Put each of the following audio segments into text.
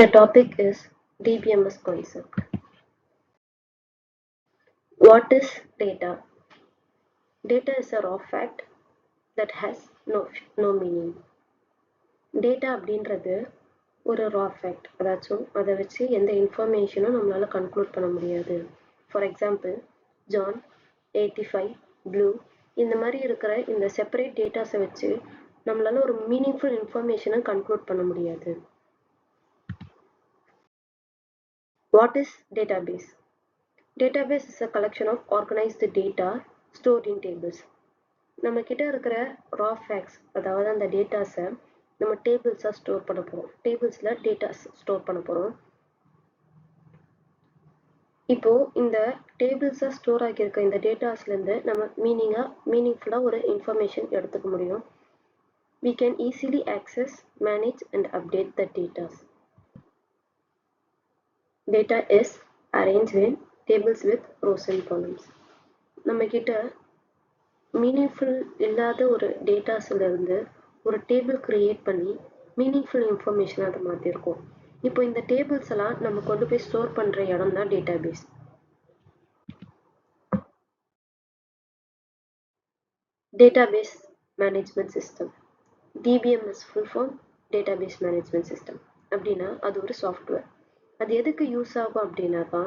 The topic is DBMS concept. What is data? Data is a raw fact that has no meaning. Data அப்படின்றது ஒரு raw fact, அதாச்சும் அதை வச்சு எந்த இன்ஃபர்மேஷனும் நம்மளால கன்க்ளூட் பண்ண முடியாது. ஃபார் எக்ஸாம்பிள், ஜான் 85 ப்ளூ இந்த மாதிரி இருக்கிற இந்த செப்பரேட் டேட்டாஸை வச்சு நம்மளால ஒரு மீனிங்ஃபுல் இன்ஃபர்மேஷனை கன்க்ளூட் பண்ண முடியாது. What is database? Database is a collection of organized data stored in tables. நம்ம கிட்ட இருக்கிற raw facts, அதாவது அந்த டேட்டாஸை நம்ம டேபிள்ஸாக ஸ்டோர் பண்ண போகிறோம். டேபிள்ஸில் டேட்டாஸ் ஸ்டோர் பண்ண போகிறோம். இப்போ இந்த டேபிள்ஸாக ஸ்டோர் ஆகியிருக்க இந்த டேட்டாஸ்லேருந்து நம்ம மீனிங்ஃபுல்லாக ஒரு இன்ஃபர்மேஷன் எடுத்துக்க முடியும். We can easily access, manage and update the data. Data is arranged in tables with rows and columns. நம்ம கிட்ட மீனிங்ஃபுல் இல்லாத ஒரு டேட்டாஸ்ல இருந்து ஒரு டேபிள் கிரியேட் பண்ணி மீனிங்ஃபுல் இன்ஃபர்மேஷன் அதை மாற்றிருக்கோம். இப்போ இந்த டேபிள்ஸ் எல்லாம் நம்ம கொண்டு போய் ஸ்டோர் பண்ற இடம் தான் database. Database management system. DBMS full form database management system. அப்படின்னா அது ஒரு சாஃப்ட்வேர். அது எதுக்கு யூஸ் ஆகும் அப்படின்னாக்கா,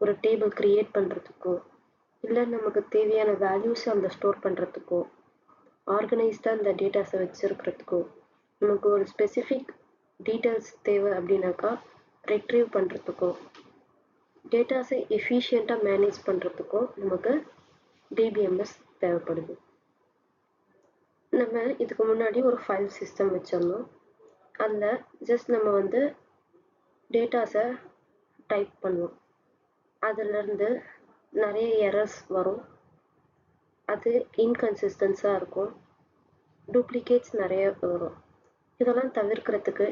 ஒரு டேபிள் கிரியேட் பண்ணுறதுக்கோ இல்லை நமக்கு தேவையான வேல்யூஸ் அந்த ஸ்டோர் பண்ணுறதுக்கோ, ஆர்கனைஸ்டாக அந்த டேட்டாஸை வச்சுருக்கிறதுக்கோ, நமக்கு ஒரு ஸ்பெசிஃபிக் டீட்டெயில்ஸ் தேவை அப்படின்னாக்கா ரெட்ரீவ் பண்ணுறதுக்கோ, டேட்டாஸை எஃபிஷியண்ட்டாக மேனேஜ் பண்ணுறதுக்கோ நமக்கு DBMS தேவைப்படுது. நம்ம இதுக்கு முன்னாடி ஒரு ஃபைல் சிஸ்டம் வச்சிருந்தோம். அதில் ஜஸ்ட் நம்ம டேட்டாஸை டைப் பண்ணுவோம். அதிலிருந்து நிறைய எரர்ஸ் வரும். அது இன்கன்சிஸ்டன்ஸாக இருக்கும். டூப்ளிகேட்ஸ் நிறைய வரும். இதெல்லாம் தவிர்க்கிறதுக்கு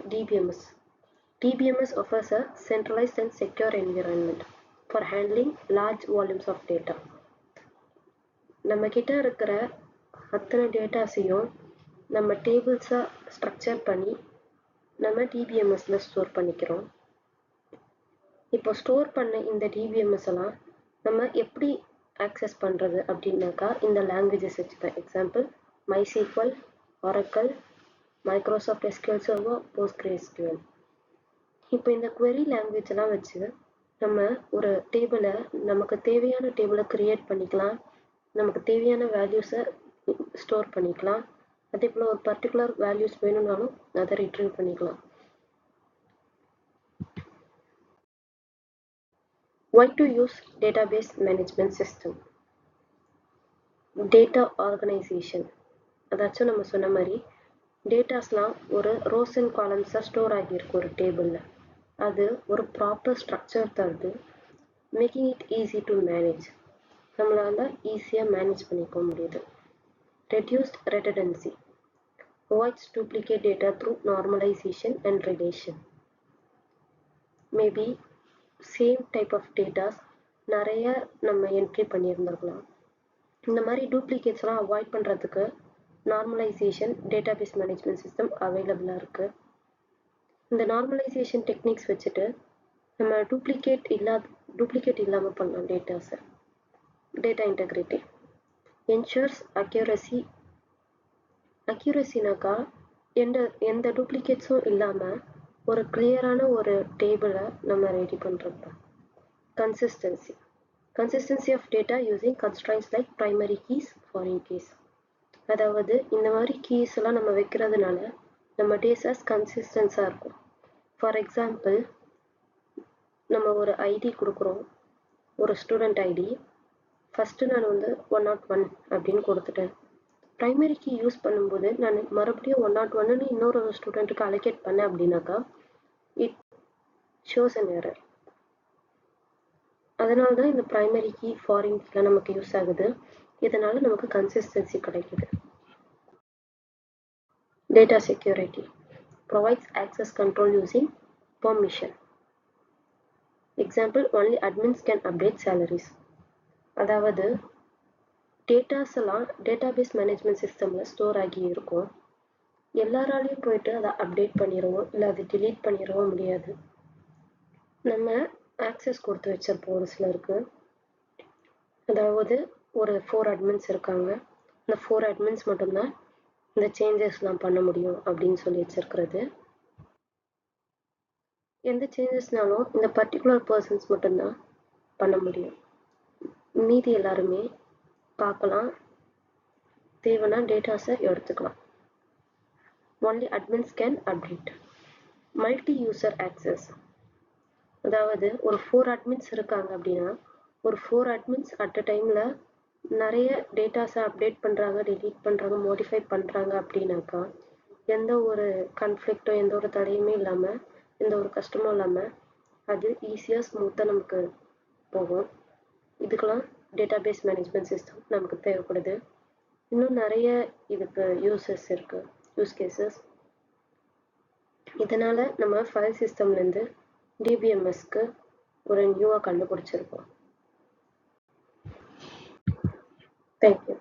DBMS offers a centralized and secure environment for handling large volumes of data. நம்ம கிட்ட இருக்கிற அத்தனை டேட்டாஸையும் நம்ம டேபிள்ஸாக ஸ்ட்ரக்சர் பண்ணி நம்ம DBMSல ஸ்டோர் பண்ணிக்கிறோம். இப்போ ஸ்டோர் பண்ண இந்த DBMS எல்லாம் நம்ம எப்படி ஆக்சஸ் பண்ணுறது அப்படின்னாக்கா இந்த லாங்குவேஜஸ் வச்சுப்பேன். Example MySQL, Oracle, Microsoft SQL Server, PostgreSQL. இப்போ இந்த query லாங்குவேஜ் எல்லாம் வச்சு நம்ம ஒரு டேபிளை நமக்கு தேவையான டேபிளை கிரியேட் பண்ணிக்கலாம். நமக்கு தேவையான வேல்யூஸை ஸ்டோர் பண்ணிக்கலாம். அதே போல் ஒரு பர்டிகுலர் வேல்யூஸ் வேணும்னாலும் அதை ரிட்ரீவ் பண்ணிக்கலாம். Why to use database management system? Data organization. அதாச்சும் நம்ம சொன்ன மாதிரி டேட்டாஸ்லாம் ஒரு ரோஸ் அண்ட் காலம்ஸாக ஸ்டோர் ஆகியிருக்கு ஒரு டேபிளில். அது ஒரு ப்ராப்பர் ஸ்ட்ரக்சர் தருது. Making it easy to manage. நம்மளால் ஈஸியாக மேனேஜ் பண்ணிக்க முடியுது. Reduced redundancy. Avoids duplicate data through normalization and relation. Maybe same type of datas நிறைய நம்ம என்ட்ரி பண்ணியிருந்திருக்கலாம். இந்த மாதிரி டூப்ளிகேட்ஸ்லாம் அவாய்ட் பண்ணுறதுக்கு நார்மலைசேஷன் டேட்டாபேஸ் மேனேஜ்மெண்ட் சிஸ்டம் அவைலபிளாக இருக்குது. இந்த நார்மலைசேஷன் டெக்னிக்ஸ் வச்சுட்டு நம்ம டூப்ளிகேட் இல்லாமல் பண்ணலாம் டேட்டாஸை. டேட்டா இன்டெகிரிட்டி என்ஷூர்ஸ் அக்யூரஸினாக்கா எந்த டூப்ளிகேட்ஸும் இல்லாமல் ஒரு கிளியரான ஒரு டேபிளை நம்ம ரெடி பண்ணுறது. Consistency of data using constraints like primary keys, foreign keys. அதாவது இந்த மாதிரி கீஸ் எல்லாம் நம்ம வைக்கிறதுனால நம்ம டேட்டாஸ் கன்சிஸ்டன்ஸாக இருக்கும். ஃபார் எக்ஸாம்பிள், நம்ம ஒரு ஐடி கொடுக்குறோம், ஒரு ஸ்டூடெண்ட் ஐடி. ஃபஸ்ட்டு நான் 101 அப்படின்னு கொடுத்துட்டேன். ப்ரைமரி கீ யூஸ் பண்ணும்போது நான் மறுபடியும் 101ன்னு இன்னொரு ஸ்டூடெண்ட்டுக்கு அலோகேட் பண்ணேன் அப்படின்னாக்கா இட் ஷோஸ் அன் எரர். அதனால தான் இந்த ப்ரைமரி கீ ஃபாரின் கீலாம் நமக்கு யூஸ் ஆகுது. இதனால நமக்கு கன்சிஸ்டன்சி கிடைக்குது. Data security provides access control using permission. Example, only admins can update salaries. அதாவது டேட்டாஸ் எல்லாம் டேட்டாபேஸ் மேனேஜ்மெண்ட் சிஸ்டமில் ஸ்டோர் ஆகி இருக்கும். எல்லாராலையும் போயிட்டு அதை அப்டேட் பண்ணிடுவோம் இல்லை அதை டிலீட் பண்ணிடவும் முடியாது. நம்ம ஆக்சஸ் கொடுத்து வச்சிருப்போம் ஒரு சிலருக்கு. அதாவது ஒரு 4 அட்மின்ஸ் இருக்காங்க. இந்த 4 அட்மின்ஸ் மட்டும்தான் இந்த சேஞ்சஸ்லாம் பண்ண முடியும் அப்படின்னு சொல்லி வச்சிருக்கிறது. எந்த சேஞ்சஸ்னாலும் இந்த பர்டிகுலர் பர்சன்ஸ் மட்டும்தான் பண்ண முடியும். மீதி எல்லாருமே பார்க்கலாம், தேவைன்னா டேட்டாஸை எடுத்துக்கலாம். Only admins can update. Multi user access, அதாவது ஒரு 4 அட்மின்ஸ் இருக்காங்க அப்படின்னா ஒரு 4 அட்மின்ஸ் அட் அ டைமில் நிறைய டேட்டாஸை அப்டேட் பண்ணுறாங்க, டெலீட் பண்ணுறாங்க, மாடிஃபை பண்ணுறாங்க அப்படின்னாக்கா எந்த ஒரு கன்ஃப்ளிக்ட்டோ எந்த ஒரு தடையுமே இல்லாமல், எந்த ஒரு கஷ்டமும் இல்லாமல் அது ஈஸியாக ஸ்மூத்தாக நமக்கு போகும். இதுக்கெல்லாம் டேட்டாபேஸ் மேனேஜ்மெண்ட் சிஸ்டம் நமக்கு தேவைப்படுது. இன்னும் நிறைய இதுக்கு யூஸ் கேசஸ். இதனால் நம்ம ஃபைல் சிஸ்டம்லேருந்து டிபிஎம்எஸ்க்கு ஒரு நியூவாக கண்டுபிடிச்சிருக்கோம். தேங்க்யூ.